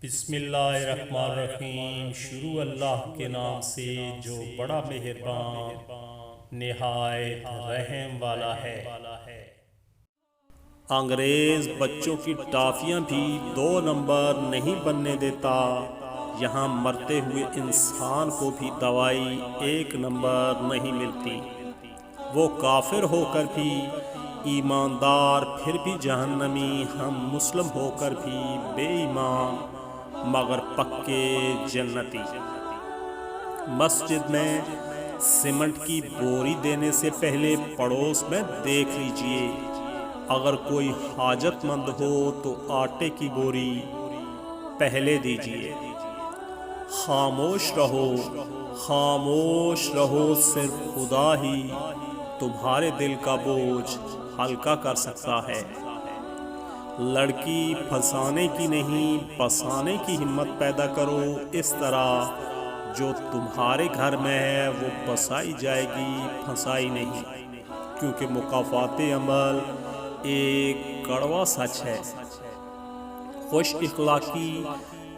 بسم اللہ الرحمن الرحیم۔ شروع اللہ کے نام سے جو بڑا مہربان نہایت رحم والا ہے۔ انگریز بچوں کی ٹافیاں بھی 2 نمبر نہیں بننے دیتا، یہاں مرتے ہوئے انسان کو بھی دوائی 1 نمبر نہیں ملتی۔ وہ کافر ہو کر بھی ایماندار، پھر بھی جہنمی، ہم مسلم ہو کر بھی بے ایمان مگر پکے جنتی۔ مسجد میں سیمنٹ کی بوری دینے سے پہلے پڑوس میں دیکھ لیجئے، اگر کوئی حاجت مند ہو تو آٹے کی بوری پہلے دیجئے۔ خاموش رہو، خاموش رہو، صرف خدا ہی تمہارے دل کا بوجھ ہلکا کر سکتا ہے۔ لڑکی پھنسانے کی نہیں، پسانے کی ہمت پیدا کرو، اس طرح جو تمہارے گھر میں ہے وہ بسائی جائے گی، پھنسائی نہیں، کیونکہ مکافات عمل ایک کڑوا سچ ہے۔ خوش اخلاقی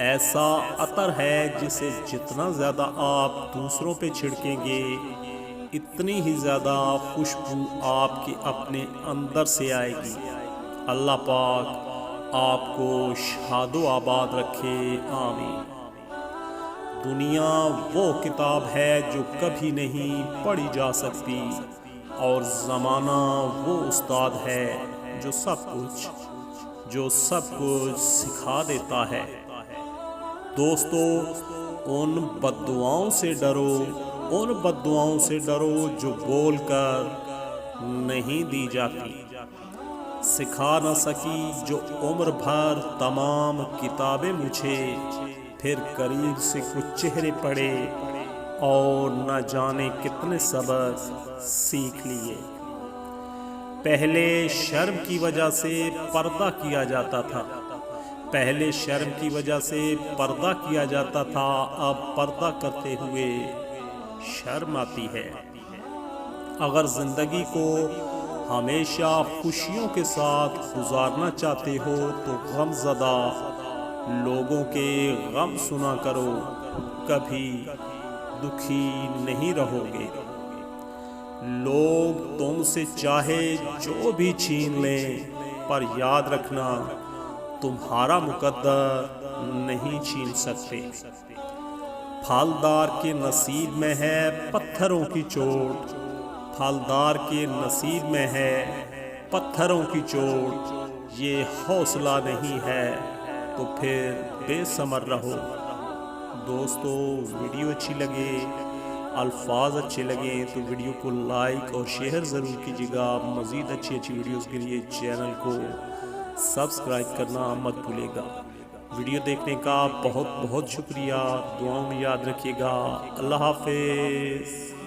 ایسا عطر ہے جسے جتنا زیادہ آپ دوسروں پہ چھڑکیں گے اتنی ہی زیادہ خوشبو آپ کے اپنے اندر سے آئے گی۔ اللہ پاک آپ کو شاد و آباد رکھے، آمین۔ دنیا وہ کتاب ہے جو کبھی نہیں پڑھی جا سکتی، اور زمانہ وہ استاد ہے جو سب کچھ سکھا دیتا ہے۔ دوستو، ان بددعاؤں سے ڈرو، ان بددعاؤں سے ڈرو جو بول کر نہیں دی جاتی۔ سکھا نہ سکی جو عمر بھر تمام کتابیں مجھے، پھر قریب سے کچھ چہرے پڑھے اور نہ جانے کتنے سبق سیکھ لیے۔ پہلے شرم کی وجہ سے پردہ کیا جاتا تھا، پہلے شرم کی وجہ سے پردہ کیا جاتا تھا، اب پردہ کرتے ہوئے شرم آتی ہے۔ اگر زندگی کو ہمیشہ خوشیوں کے ساتھ گزارنا چاہتے ہو تو غم زدہ لوگوں کے غم سنا کرو، کبھی دکھی نہیں رہو گے۔ لوگ تم سے چاہے جو بھی چھین لیں، پر یاد رکھنا تمہارا مقدر نہیں چھین سکتے۔ پھلدار کے نصیب میں ہے پتھروں کی چوٹ، پھلدار کے نصیب میں ہے پتھروں کی چوٹ، یہ حوصلہ نہیں ہے تو پھر بے ثمر رہو۔ دوستو، ویڈیو اچھی لگے، الفاظ اچھے لگیں تو ویڈیو کو لائک اور شیئر ضرور کیجیے گا۔ مزید اچھی ویڈیوز کے لیے چینل کو سبسکرائب کرنا مت بھولے گا۔ ویڈیو دیکھنے کا بہت بہت شکریہ، دعاؤں میں یاد رکھیے گا۔ اللہ حافظ۔